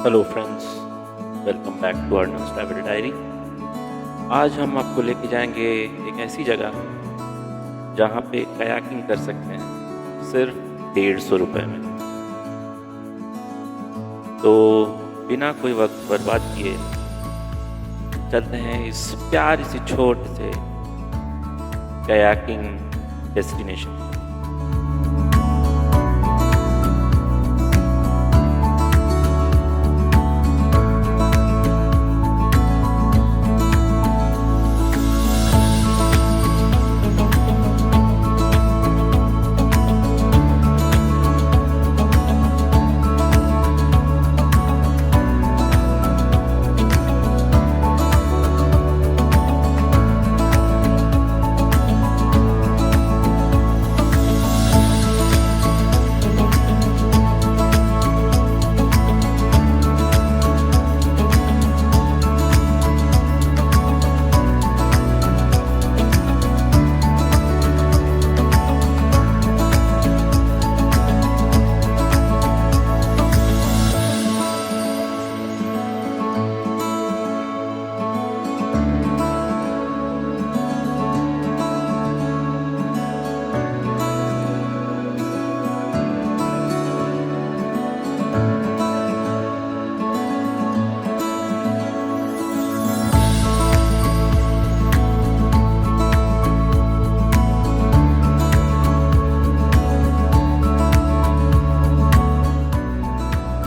Hello friends, welcome back to Ernst travel diary. आज हम आपको लेके जाएंगे एक ऐसी जगह जहाँ पे कयाकिंग कर सकते हैं सिर्फ 150 रुपये में। तो बिना कोई वक्त बर्बाद किए चलते हैं इस प्यारी सी छोटे से कयाकिंग डेस्टिनेशन।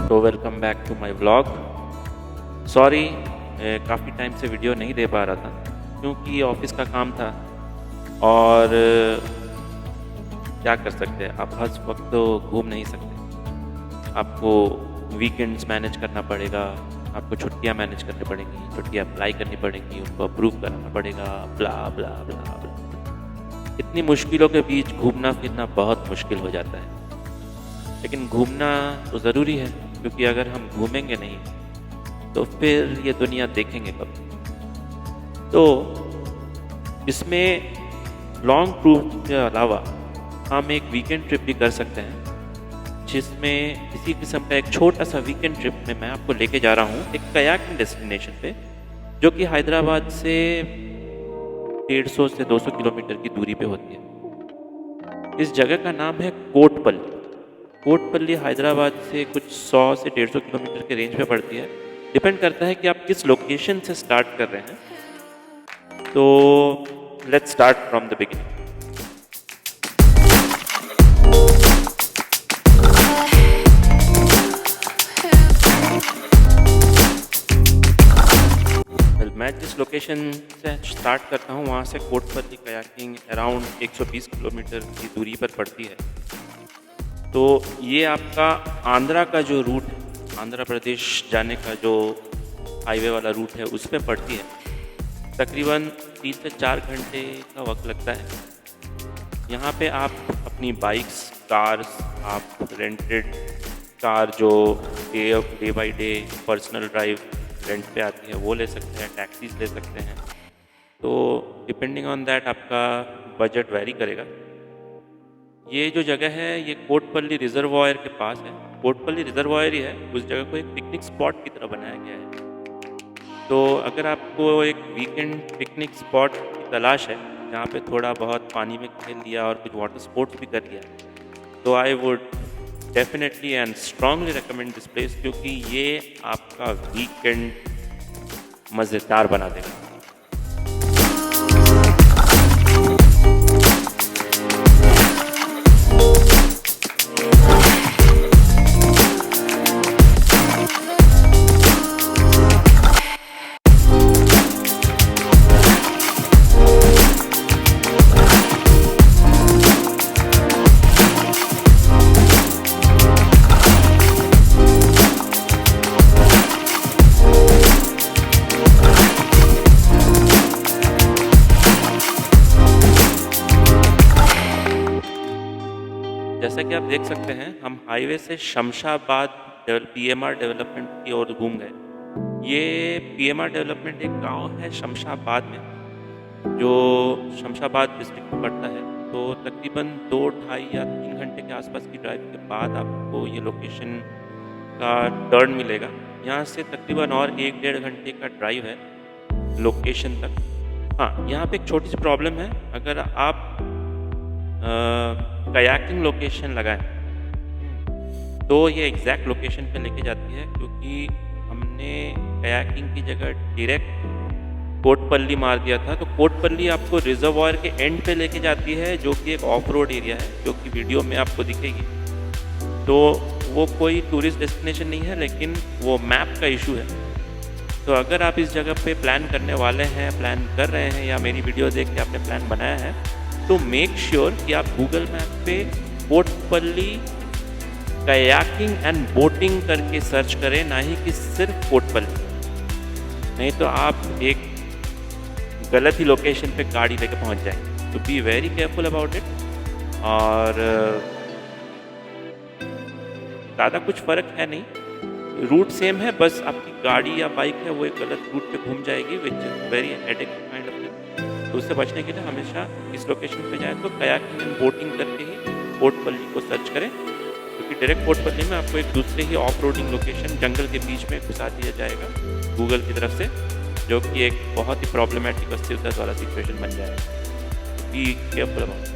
तो welcome back to my vlog. Sorry, काफ़ी टाइम से वीडियो नहीं दे पा रहा था क्योंकि ऑफिस का काम था और क्या कर सकते हैं, आप हर वक्त तो घूम नहीं सकते। आपको वीकेंड्स मैनेज करना पड़ेगा, आपको छुट्टियां मैनेज करनी पड़ेंगी, छुट्टियां अप्लाई करनी पड़ेंगी, उनको अप्रूव कराना पड़ेगा, ब्ला ब्ला ब्ला ब्ला। इतनी मुश्किलों के बीच घूमना फिरना बहुत मुश्किल हो जाता है, लेकिन घूमना तो ज़रूरी है क्योंकि अगर हम घूमेंगे नहीं तो फिर ये दुनिया देखेंगे कब। तो इसमें लॉन्ग टूर के अलावा हम एक वीकेंड ट्रिप भी कर सकते हैं, जिसमें इसी किस्म का एक छोटा सा वीकेंड ट्रिप में मैं आपको लेके जा रहा हूँ एक कयाकिंग डेस्टिनेशन पे, जो कि हैदराबाद से 150 से 200 किलोमीटर की दूरी पे होती है। इस जगह का नाम है कोटपल्ली। कोटपल्ली हैदराबाद से कुछ 100 से 150 किलोमीटर के रेंज में पड़ती है। डिपेंड करता है कि आप किस लोकेशन से स्टार्ट कर रहे हैं। तो let's start from the beginning. मैं जिस लोकेशन से स्टार्ट करता हूँ वहाँ से कोटपल्ली कयाकिंग अराउंड 120 किलोमीटर की दूरी पर पड़ती है। तो ये आपका आंध्रा का जो रूट है, आंध्र प्रदेश जाने का जो हाईवे वाला रूट है, उस पर पड़ती है। तकरीबन 3 से 4 घंटे का वक्त लगता है। यहाँ पे आप अपनी बाइक्स, कार्स, आप रेंटेड कार जो day by day personal drive rent पे आती है वो ले सकते हैं, टैक्सीज ले सकते हैं। तो डिपेंडिंग ऑन दैट आपका बजट वैरी करेगा। ये जो जगह है ये कोटपल्ली रिजर्वायर के पास है। कोटपल्ली रिजर्वायर ही है, उस जगह को एक पिकनिक स्पॉट की तरह बनाया गया है। तो अगर आपको एक वीकेंड पिकनिक स्पॉट की तलाश है जहाँ पे थोड़ा बहुत पानी में खेल लिया और कुछ वाटर स्पोर्ट्स भी कर लिया, तो I would definitely and strongly recommend this place, क्योंकि ये आपका वीकेंड मज़ेदार बना देगा। जैसा कि आप देख सकते हैं, हम हाईवे से शमशाबाद पीएमआर डेवलपमेंट की ओर घूम गए। ये पीएमआर डेवलपमेंट एक गांव है शमशाबाद में, जो शमशाबाद डिस्ट्रिक्ट में पड़ता है। तो तकरीबन 2 ढाई या 3 घंटे के आसपास की ड्राइव के बाद आपको ये लोकेशन का टर्न मिलेगा। यहाँ से तकरीबन और 1-1.5 घंटे का ड्राइव है लोकेशन तक। हाँ, यहाँ पे एक छोटी सी प्रॉब्लम है, अगर आप कयाकिंग लोकेशन लगाएं तो ये एग्जैक्ट लोकेशन पे लेके जाती है, क्योंकि हमने कयाकिंग की जगह डायरेक्ट कोटपल्ली मार दिया था। तो कोटपल्ली आपको रिजर्वॉयर के एंड पे लेके जाती है, जो कि एक ऑफ रोड एरिया है, जो कि वीडियो में आपको दिखेगी। तो वो कोई टूरिस्ट डेस्टिनेशन नहीं है, लेकिन वो मैप का इशू है। तो अगर आप इस जगह पे प्लान करने वाले हैं, प्लान कर रहे हैं, या मेरी वीडियो देख के आपने प्लान बनाया है, तो मेक श्योर कि आप गूगल मैप पे कोटपल्ली कयाकिंग एंड बोटिंग करके सर्च करें, ना ही कि सिर्फ कोटपल्ली। नहीं तो आप एक गलत ही लोकेशन पे गाड़ी लेके पहुंच जाएंगे। तो be very careful about it. और ज़्यादा कुछ फ़र्क है नहीं, रूट सेम है, बस आपकी गाड़ी या बाइक है वो एक गलत रूट पे घूम जाएगी, which is very headache kind of thing. तो उससे बचने के लिए हमेशा इस लोकेशन पे जाएं तो कयाकिंग एंड बोटिंग करके ही कोटपल्ली को सर्च करें, क्योंकि डायरेक्ट कोटपल्ली में आपको एक दूसरे ही ऑफ रोडिंग लोकेशन जंगल के बीच में घुसा दिया जाएगा गूगल की तरफ से, जो कि एक बहुत ही प्रॉब्लमेटिक अस्थिरता वाला सिचुएशन बन जाएगा। Be careful about.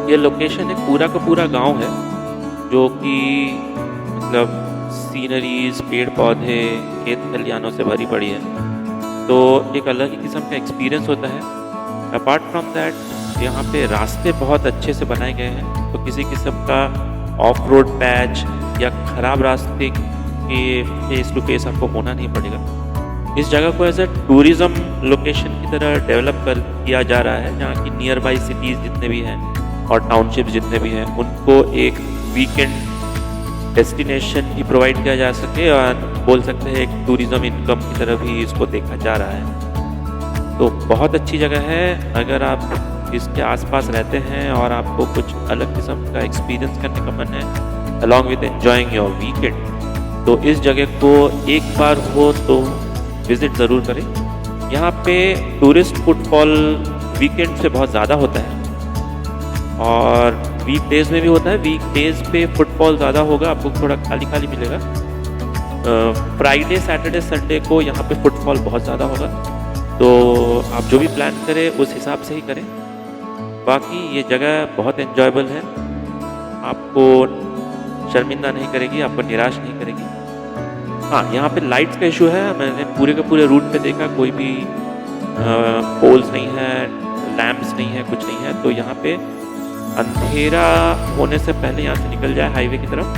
ये लोकेशन एक पूरा का पूरा गांव है, जो कि मतलब सीनरीज, पेड़ पौधे, खेत खलिहानों से भरी पड़ी है। तो एक अलग ही किस्म का एक्सपीरियंस होता है। अपार्ट फ्रॉम दैट यहाँ पे रास्ते बहुत अच्छे से बनाए गए हैं, तो किसी किस्म का ऑफ रोड पैच या ख़राब रास्ते के फेस टू फेस आपको होना नहीं पड़ेगा। इस जगह को एज ए टूरिज़्म लोकेशन की तरह डेवलप कर किया जा रहा है, जहाँ की नियर बाई सिटीज़ जितने भी हैं और टाउनशिप जितने भी हैं, उनको एक वीकेंड डेस्टिनेशन भी प्रोवाइड किया जा सके, और बोल सकते हैं एक टूरिज़्म इनकम की तरह भी इसको देखा जा रहा है। तो बहुत अच्छी जगह है। अगर आप इसके आसपास रहते हैं और आपको कुछ अलग किस्म का एक्सपीरियंस करने का मन है along with enjoying your weekend, तो इस जगह को एक बार हो तो विज़िट ज़रूर करें। यहाँ पे टूरिस्ट फुटफॉल वीकेंड से बहुत ज़्यादा होता है, और वीकडेज में भी होता है। वीकडेज पे फुटफॉल ज़्यादा होगा, आपको थोड़ा खाली खाली मिलेगा। फ्राइडे, सैटरडे, संडे को यहाँ पे फुटफॉल बहुत ज़्यादा होगा। तो आप जो भी प्लान करें उस हिसाब से ही करें। बाकी ये जगह बहुत एन्जॉयबल है, आपको शर्मिंदा नहीं करेगी, आपको निराश नहीं करेगी। हाँ, यहाँ पे लाइट्स का इशू है। मैंने पूरे के पूरे रूट पे देखा, कोई भी पोल्स नहीं है, लैम्प्स नहीं है, कुछ नहीं है। तो यहाँ पे अंधेरा होने से पहले यहाँ से निकल जाए हाईवे की तरफ,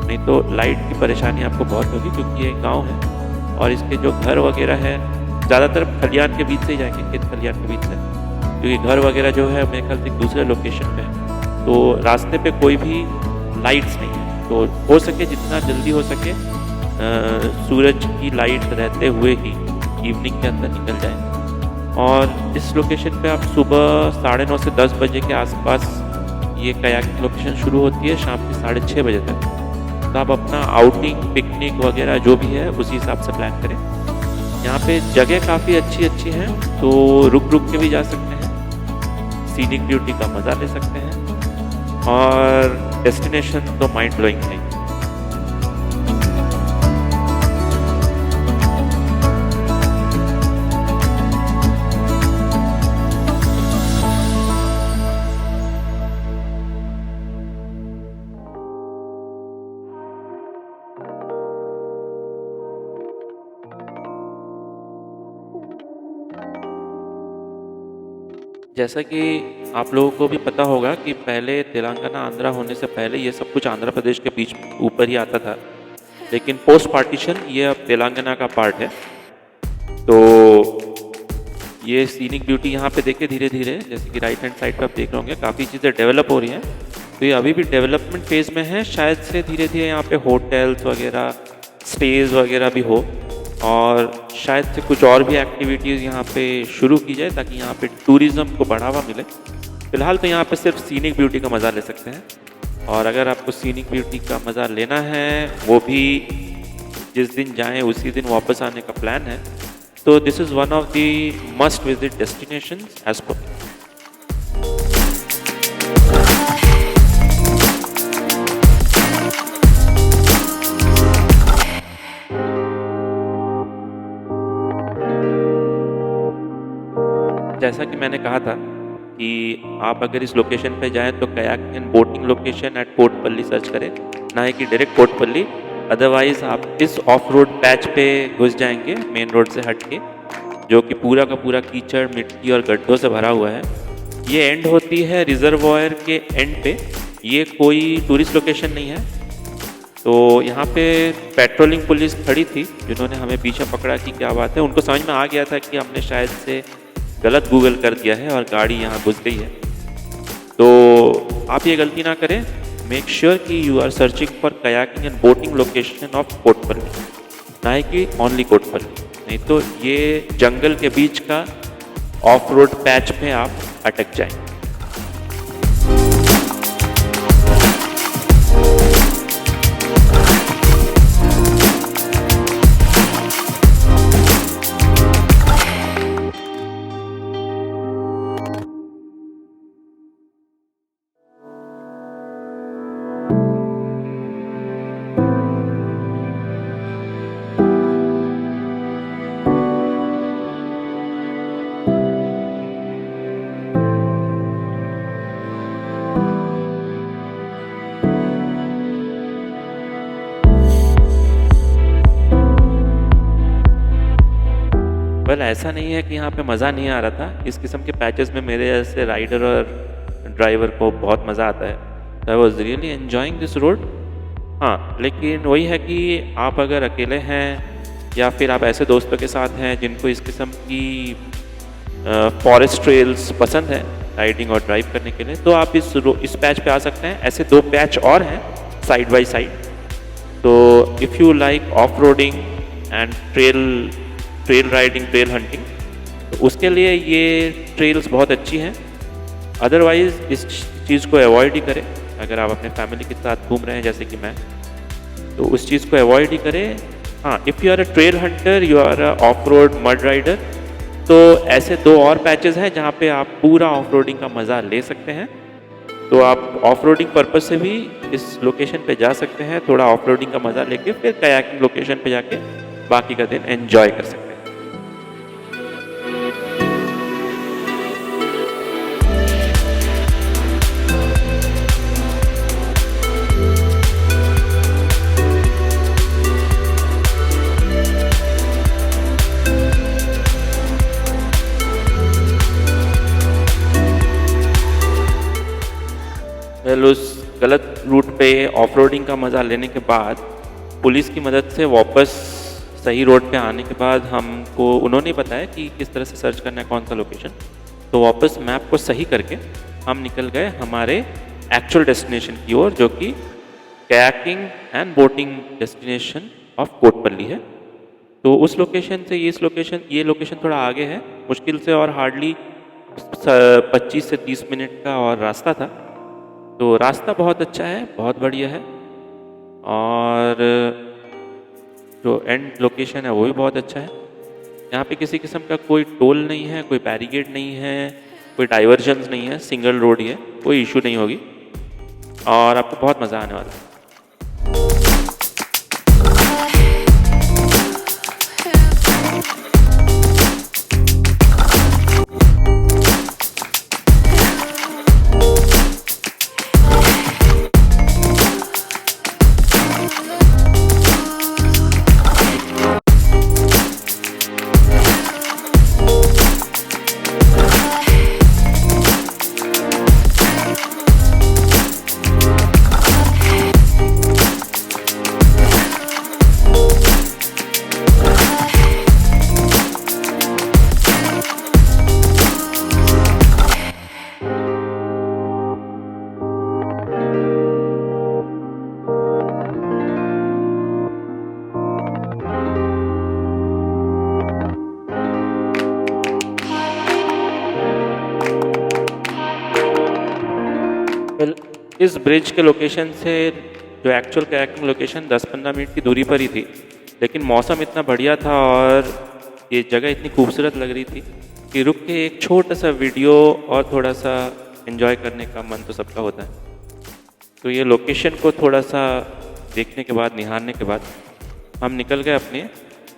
नहीं तो लाइट की परेशानी आपको बहुत होगी, क्योंकि ये गांव है और इसके जो घर वगैरह है ज़्यादातर खलिहान के बीच से ही जाएंगे, खेत खलिहान के बीच से, क्योंकि घर वगैरह जो है मेरे ख्याल से दूसरे लोकेशन पे है। तो रास्ते पे कोई भी लाइट्स नहीं है। तो हो सके जितना जल्दी हो सके सूरज की लाइट रहते हुए ही इवनिंग के अंदर निकल जाए। और इस लोकेशन पे आप सुबह 9:30 से 10 बजे के आसपास ये कयाकिंग लोकेशन शुरू होती है, शाम के 6:30 बजे तक। तो आप अपना आउटिंग, पिकनिक वगैरह जो भी है उसी हिसाब से प्लान करें। यहाँ पे जगह काफ़ी अच्छी अच्छी हैं, तो रुक रुक के भी जा सकते हैं, सीनिक ब्यूटी का मज़ा ले सकते हैं, और डेस्टिनेशन तो माइंड ब्लोइंग है। जैसा कि आप लोगों को भी पता होगा कि पहले तेलंगाना आंध्रा होने से पहले ये सब कुछ आंध्र प्रदेश के बीच ऊपर ही आता था, लेकिन पोस्ट पार्टीशन ये अब तेलंगाना का पार्ट है। तो ये सीनिक ब्यूटी यहाँ पे देखिए धीरे धीरे, जैसे कि राइट हैंड साइड पर आप देख रहे होंगे काफ़ी चीज़ें डेवलप हो रही हैं। तो ये अभी भी डेवलपमेंट फेज़ में है, शायद से धीरे धीरे यहाँ पे होटल्स वगैरह, स्टेज वगैरह भी हो, और शायद से कुछ और भी एक्टिविटीज़ यहाँ पे शुरू की जाए ताकि यहाँ पे टूरिज़्म को बढ़ावा मिले। फ़िलहाल तो यहाँ पे सिर्फ सीनिक ब्यूटी का मज़ा ले सकते हैं, और अगर आपको सीनिक ब्यूटी का मज़ा लेना है, वो भी जिस दिन जाएं उसी दिन वापस आने का प्लान है, तो this is one of the must visit destinations as per me. जैसा कि मैंने कहा था कि आप अगर इस लोकेशन पे जाएं तो kayaking and boating location eight Kotapalli search करें, ना ही कि डायरेक्ट कोटपल्ली। अदरवाइज़ आप इस ऑफ रोड पैच पे घुस जाएंगे मेन रोड से हट के, जो कि पूरा का पूरा कीचड़, मिट्टी और गड्ढों से भरा हुआ है। ये एंड होती है रिजर्वॉयर के एंड पे, ये कोई टूरिस्ट लोकेशन नहीं है। तो यहाँ पे पेट्रोलिंग पुलिस खड़ी थी जिन्होंने हमें पीछे पकड़ा कि क्या बात है। उनको समझ में आ गया था कि हमने शायद से गलत गूगल कर दिया है और गाड़ी यहाँ घुस गई है। तो आप ये गलती ना करें, मेक श्योर कि you are searching for kayaking and boating location of Kotpalli, ना ही कि ओनली कोटपल्ली, नहीं तो ये जंगल के बीच का ऑफ रोड पैच में आप अटक जाएंगे। वेल ऐसा नहीं है कि यहाँ पे मज़ा नहीं आ रहा था। इस किस्म के पैचेस में मेरे जैसे राइडर और ड्राइवर को बहुत मज़ा आता है। तो I was really enjoying this road. हाँ, लेकिन वही है कि आप अगर अकेले हैं या फिर आप ऐसे दोस्तों के साथ हैं जिनको इस किस्म की फॉरेस्ट ट्रेल्स पसंद है राइडिंग और ड्राइव करने के लिए, तो आप इस पैच पे आ सकते हैं। ऐसे 2 पैच और हैं साइड बाई साइड। तो if you like off roading and trail riding, trail hunting, तो उसके लिए ये ट्रेल्स बहुत अच्छी हैं। अदरवाइज़ इस चीज़ को अवॉइड ही करें। अगर आप अपने फैमिली के साथ घूम रहे हैं जैसे कि मैं, तो उस चीज़ को अवॉइड ही करें। हाँ, if you are a trail hunter, you are a off road mud rider, तो ऐसे 2 और पैचेस हैं जहाँ पे आप पूरा ऑफ रोडिंग का मज़ा ले सकते हैं। तो आप ऑफ रोडिंग पर्पज़ से भी इस लोकेशन पे जा सकते हैं, थोड़ा ऑफ रोडिंग का मज़ा लेके फिर कयाकिंग लोकेशन पे जाके बाकी का दिन एंजॉय कर सकते हैं। उस गलत रूट पे ऑफ रोडिंग का मज़ा लेने के बाद पुलिस की मदद से वापस सही रोड पे आने के बाद हमको उन्होंने बताया कि किस तरह से सर्च करना है कौन सा लोकेशन। तो वापस मैप को सही करके हम निकल गए हमारे एक्चुअल डेस्टिनेशन की ओर, जो कि kayaking and boating destination of Kotapalli है। तो उस लोकेशन से ये लोकेशन थोड़ा आगे है, मुश्किल से और हार्डली 25 से 30 मिनट का और रास्ता था। तो रास्ता बहुत अच्छा है, बहुत बढ़िया है, और जो एंड लोकेशन है वो भी बहुत अच्छा है। यहाँ पे किसी किस्म का कोई टोल नहीं है, कोई बैरिकेड नहीं है, कोई डाइवर्जन्स नहीं है, सिंगल रोड ही है, कोई इशू नहीं होगी और आपको बहुत मज़ा आने वाला है। इस ब्रिज के लोकेशन से जो एक्चुअल कयाकिंग लोकेशन 10-15 मिनट की दूरी पर ही थी, लेकिन मौसम इतना बढ़िया था और ये जगह इतनी खूबसूरत लग रही थी कि रुक के एक छोटा सा वीडियो और थोड़ा सा एंजॉय करने का मन तो सबका होता है। तो ये लोकेशन को थोड़ा सा देखने के बाद, निहारने के बाद हम निकल गए अपने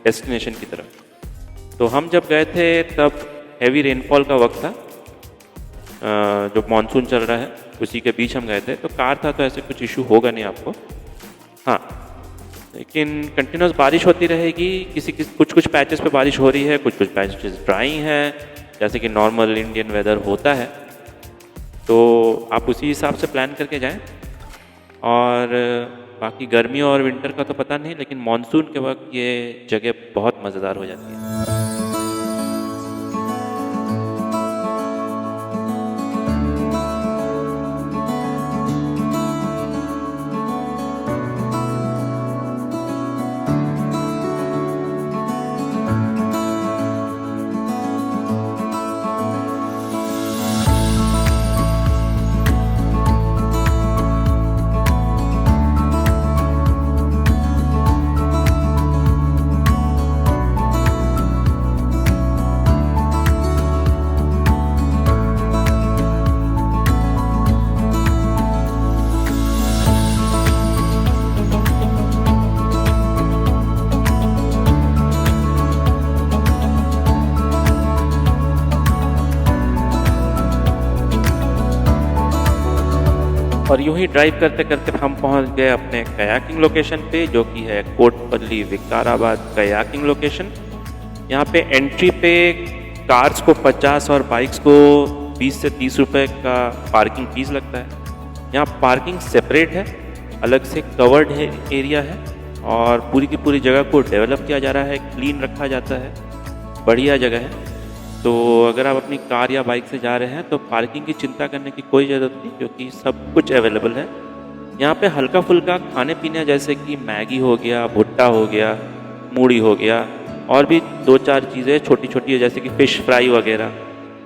डेस्टिनेशन की तरफ। तो हम जब गए थे तब हैवी रेनफॉल का वक्त था, जो मानसून चल रहा है उसी के बीच हम गए थे। तो कार था तो ऐसे कुछ इशू होगा नहीं आपको। हाँ, लेकिन कंटिन्यूस बारिश होती रहेगी। कुछ पैचेस पे बारिश हो रही है, कुछ पैचेस ड्राई हैं, जैसे कि नॉर्मल इंडियन वेदर होता है। तो आप उसी हिसाब से प्लान करके जाएं। और बाकी गर्मी और विंटर का तो पता नहीं, लेकिन मानसून के वक्त ये जगह बहुत मज़ेदार हो जाती है। और यूं ही ड्राइव करते करते हम पहुंच गए अपने कयाकिंग लोकेशन पे, जो कि है कोटपल्ली विकाराबाद कयाकिंग लोकेशन। यहाँ पे एंट्री पे कार्स को 50 और बाइक्स को 20 से 30 रुपए का पार्किंग फीस लगता है। यहाँ पार्किंग सेपरेट है, अलग से कवर्ड एरिया है और पूरी की पूरी जगह को डेवलप किया जा रहा है, क्लीन रखा जाता है, बढ़िया जगह है। तो अगर आप अपनी कार या बाइक से जा रहे हैं तो पार्किंग की चिंता करने की कोई ज़रूरत नहीं, क्योंकि सब कुछ अवेलेबल है। यहाँ पे हल्का फुल्का खाने पीने जैसे कि मैगी हो गया, भुट्टा हो गया, मूढ़ी हो गया, और भी 2-4 चीज़ें छोटी छोटी जैसे कि फ़िश फ्राई वगैरह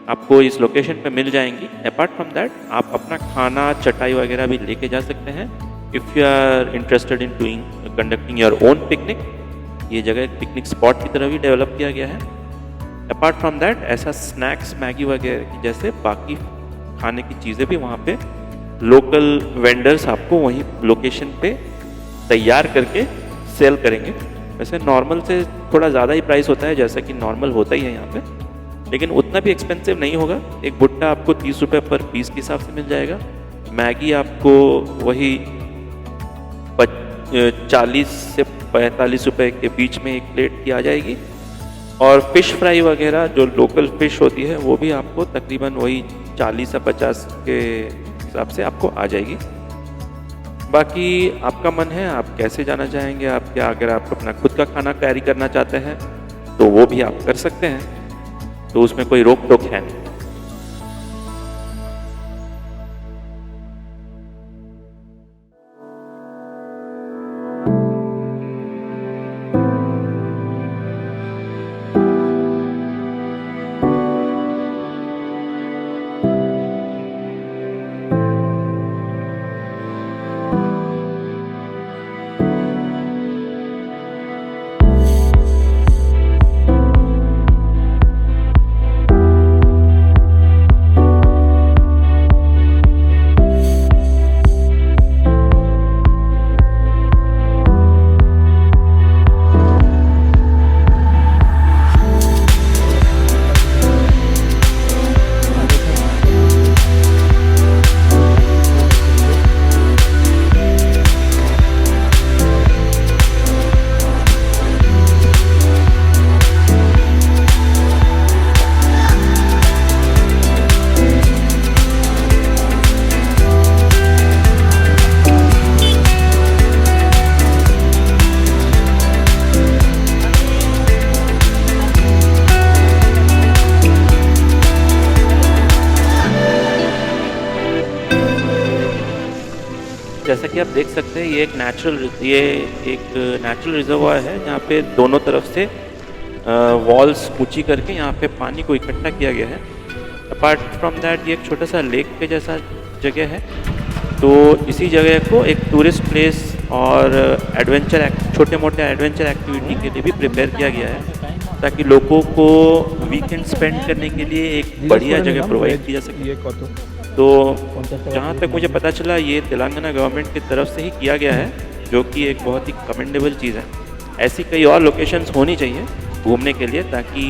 आपको इस लोकेशन पे मिल जाएंगी। अपार्ट फ्रॉम दैट आप अपना खाना, चटाई वगैरह भी लेके जा सकते हैं if you are interested in conducting your own picnic. ये जगह एक पिकनिक स्पॉट की तरह भी डेवलप किया गया है। अपार्ट फ्रॉम दैट ऐसा स्नैक्स, मैगी वगैरह की जैसे बाकी खाने की चीज़ें भी वहाँ पे लोकल वेंडर्स आपको वहीं लोकेशन पे तैयार करके सेल करेंगे। वैसे नॉर्मल से थोड़ा ज़्यादा ही प्राइस होता है, जैसा कि नॉर्मल होता ही है यहाँ पे, लेकिन उतना भी एक्सपेंसिव नहीं होगा। एक भुट्टा आपको 30 रुपये पर पीस के हिसाब से मिल जाएगा। मैगी आपको वही 40 से 45 रुपये के बीच में एक प्लेट की आ जाएगी। और फ़िश फ्राई वगैरह जो लोकल फ़िश होती है वो भी आपको तकरीबन वही 40 से 50 के हिसाब से आपको आ जाएगी। बाकी आपका मन है, आप कैसे जाना चाहेंगे। आप क्या, अगर आप अपना खुद का खाना कैरी करना चाहते हैं तो वो भी आप कर सकते हैं, तो उसमें कोई रोक टोक है नहीं। जैसा कि आप देख सकते हैं ये एक नेचुरल रिजर्वायर है, जहाँ पे दोनों तरफ से वॉल्स ऊंची करके यहाँ पे पानी को इकट्ठा किया गया है। अपार्ट फ्रॉम दैट ये एक छोटा सा लेक के जैसा जगह है तो इसी जगह को एक टूरिस्ट प्लेस और छोटे मोटे एडवेंचर एक्टिविटी के लिए भी प्रिपेयर किया गया है, ताकि लोगों को वीकेंड स्पेंड करने के लिए एक बढ़िया जगह प्रोवाइड की जा सके। तो जहाँ तक मुझे पता चला, ये तेलंगाना गवर्नमेंट की तरफ से ही किया गया है, जो कि एक बहुत ही कमेंडेबल चीज़ है। ऐसी कई और लोकेशंस होनी चाहिए घूमने के लिए, ताकि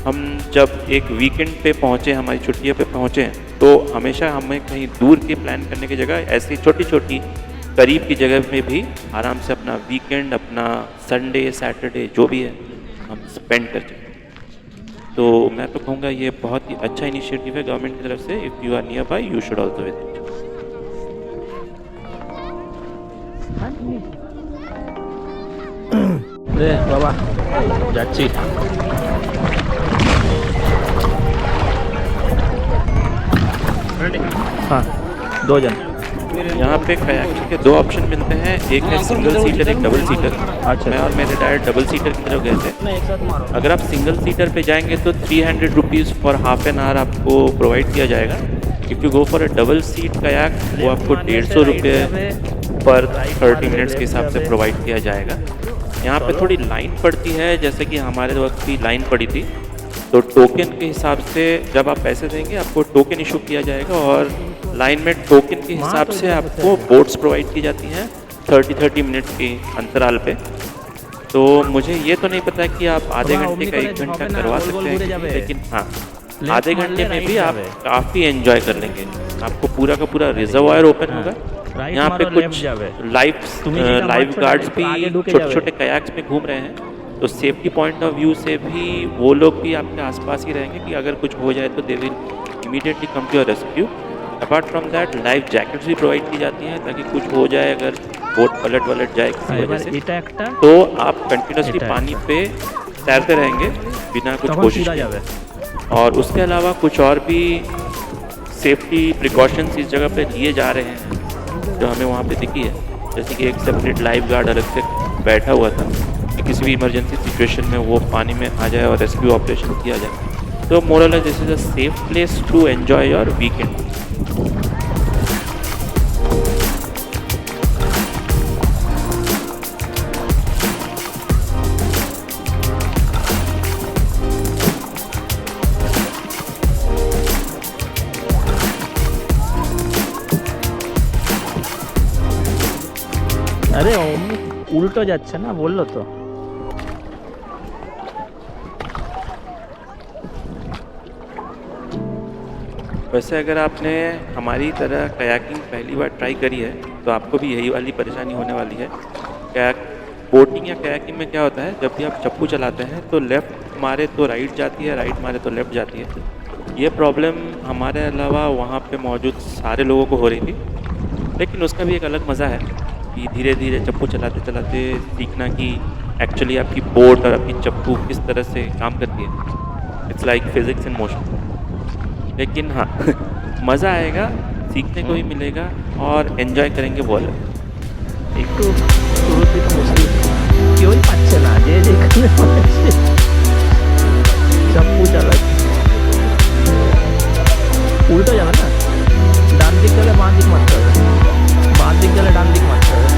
हम जब एक वीकेंड पे पहुँचे, हमारी छुट्टियों पे पहुँचे, तो हमेशा हमें कहीं दूर की प्लान करने की जगह ऐसी छोटी छोटी करीब की जगह में भी आराम से अपना वीकेंड, अपना संडे सैटरडे जो भी है, हम स्पेंड कर सकें। तो मैं तो कहूँगा ये बहुत ही अच्छा इनिशिएटिव है गवर्नमेंट की तरफ से। If you are nearby, you should also visit. बाबा যাচ্ছি। हाँ, 2 जन। यहाँ पे कयाकिंग के 2 ऑप्शन मिलते हैं, एक है सिंगल सीटर, एक डबल सीटर। अच्छा। मैं और मेरे डैड डबल सीटर की तरफ गए थे। अगर आप सिंगल सीटर पे जाएंगे तो 300 rupees for half an hour आपको प्रोवाइड किया जाएगा। If you go for a double seat kayak, वो आपको 150 रुपये पर 30 मिनट्स के हिसाब से प्रोवाइड किया जाएगा। यहाँ पे थोड़ी लाइन पड़ती है, जैसे कि हमारे वक्त भी लाइन पड़ी थी, तो टोकन के हिसाब से जब आप पैसे देंगे आपको टोकन इशू किया जाएगा, और लाइन में टोकन के हिसाब से आपको बोट्स प्रोवाइड की जाती हैं 30 मिनट के अंतराल पे। तो मुझे ये तो नहीं पता कि आप आधे घंटे का 1 घंटा करवा सकते हैं, लेकिन हाँ, आधे घंटे में भी आप काफ़ी एंजॉय कर लेंगे। आपको पूरा का पूरा रिजर्वायर ओपन होगा। यहाँ पे कुछ लाइफ गार्ड्स भी छोटे छोटे कयाक्स में घूम रहे हैं, तो सेफ्टी पॉइंट ऑफ व्यू से भी वो लोग भी आपके आसपास ही रहेंगे कि अगर कुछ हो जाए तो they will immediately come to your rescue. Apart from that, life jackets भी प्रोवाइड की जाती हैं, ताकि कुछ हो जाए, अगर बोट पलट जाए किसी वजह से, तो आप कंटिन्यूसली पानी पे तैरते रहेंगे बिना कुछ कोशिश किए। और उसके अलावा कुछ और भी सेफ्टी प्रिकॉशंस इस जगह पे लिए जा रहे हैं, जो हमें वहाँ पे दिखी है। जैसे कि एक सेपरेट लाइफ गार्ड अलग से बैठा हुआ था कि किसी भी इमरजेंसी सिचुएशन में वो पानी में आ जाए और रेस्क्यू ऑपरेशन किया जाए। तो moral this is a safe place to enjoy your weekend. अरे उल्टो যাচ্ছে না বললো তো। वैसे अगर आपने हमारी तरह कयाकिंग पहली बार ट्राई करी है, तो आपको भी यही वाली परेशानी होने वाली है। बोटिंग या कयाकिंग में क्या होता है, जब भी आप चप्पू चलाते हैं तो लेफ़्ट मारे तो राइट जाती है, राइट मारे तो लेफ़्ट जाती है। ये प्रॉब्लम हमारे अलावा वहाँ पे मौजूद सारे लोगों को हो रही थी, लेकिन उसका भी एक अलग मज़ा है कि धीरे धीरे चप्पू चलाते चलाते सीखना कि एक्चुअली आपकी बोट और आपकी चप्पू किस तरह से काम करती है। It's like physics in motion. लेकिन हाँ मज़ा आएगा, सीखने को भी मिलेगा और एंजॉय करेंगे वो अलग। একটু শুরুর দিকে মুশকিল, কেউই পাচ্ছে না, যে যেখানে পাচ্ছে চাপ্পু চালাচ্ছে। উল্টো যাবে না, ডান দিক গেলে বাঁ দিক মারতে হবে, বাঁ দিক গেলে ডান দিক মারতে হবে।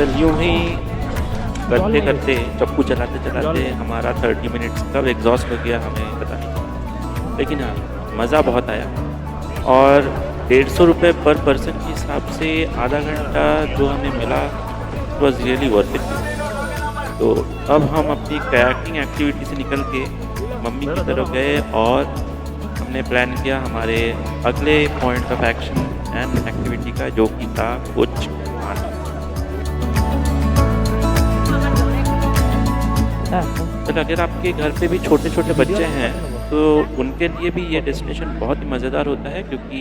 फिर यूँ ही करते करते चप्पू चलाते चलाते हमारा 30 मिनट्स कब एग्जॉस्ट हो गया हमें पता नहीं, लेकिन हाँ मज़ा बहुत आया। और 150 रुपये पर पर्सन के हिसाब से आधा घंटा जो हमें मिला it was really worth it. तो अब हम अपनी कयाकिंग एक्टिविटी से निकल के मम्मी की तरफ गए और हमने प्लान किया हमारे अगले point of action and activity का, जो कि था कुछ तो अगर आपके घर पे भी छोटे छोटे बच्चे हैं तो उनके लिए भी ये डेस्टिनेशन बहुत ही मज़ेदार होता है, क्योंकि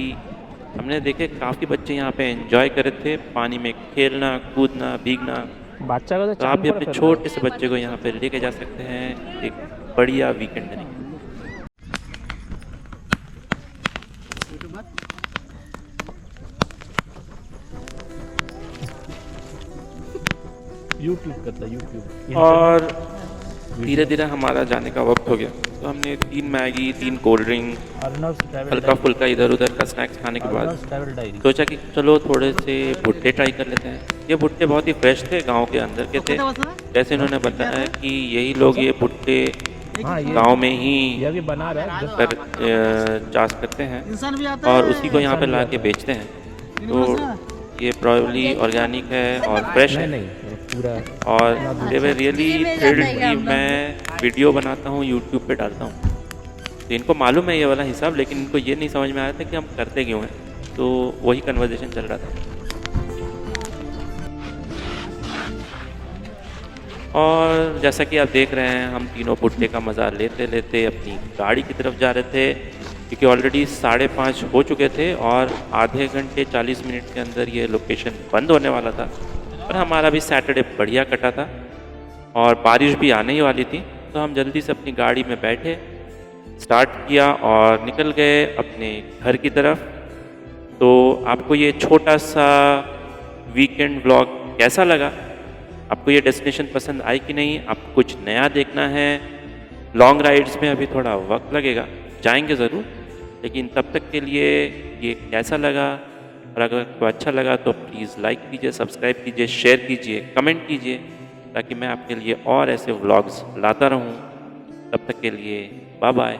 हमने देखे काफ़ी बच्चे यहाँ पे एंजॉय करे थे पानी में खेलना कूदना भीगना। বাচ্চা কথা तो आप भी अपने छोटे से बच्चे को यहाँ पे लेके जा सकते हैं एक बढ़िया वीकेंड देने के लिए। यूट्यूब करता यूट्यूब और धीरे धीरे हमारा जाने का वक्त हो गया, तो हमने 3 मैगी 3 कोल्ड ड्रिंक हल्का फुल्का इधर उधर का स्नैक्स खाने के बाद सोचा कि चलो थोड़े से भुट्टे ट्राई कर लेते हैं। ये भुट्टे बहुत ही फ्रेश थे, गांव के अंदर के थे। जैसे इन्होंने बताया कि यही लोग ये भुट्टे गांव में ही बना रहा है कर चाष करते हैं और उसी को यहाँ पे ला के बेचते हैं। तो ये प्रॉब्ली ऑर्गेनिक है और फ्रेश है पूरा। और दे वर रियली थ्रिल्ड कि मैं वीडियो बनाता हूँ यूट्यूब पे डालता हूँ। तो इनको मालूम है ये वाला हिसाब, लेकिन इनको ये नहीं समझ में आ रहा था कि हम करते क्यों हैं। तो वही कन्वर्सेशन चल रहा था। और जैसा कि आप देख रहे हैं हम तीनों भुट्टे का मज़ा लेते लेते अपनी गाड़ी की तरफ जा रहे थे, क्योंकि ऑलरेडी 5:30 हो चुके थे और आधे घंटे 40 मिनट के अंदर ये लोकेशन बंद होने वाला था। और हमारा भी सैटरडे बढ़िया कटा था और बारिश भी आने ही वाली थी, तो हम जल्दी से अपनी गाड़ी में बैठे स्टार्ट किया और निकल गए अपने घर की तरफ। तो आपको ये छोटा सा वीकेंड व्लॉग कैसा लगा? आपको ये डेस्टिनेशन पसंद आई कि नहीं? आपको कुछ नया देखना है? लॉन्ग राइड्स में अभी थोड़ा वक्त लगेगा, जाएंगे ज़रूर, लेकिन तब तक के लिए ये कैसा लगा? और अगर आपको अच्छा लगा तो प्लीज़ लाइक कीजिए, सब्सक्राइब कीजिए, शेयर कीजिए, कमेंट कीजिए, ताकि मैं आपके लिए और ऐसे व्लॉग्स लाता रहूं। तब तक के लिए बाय बाय।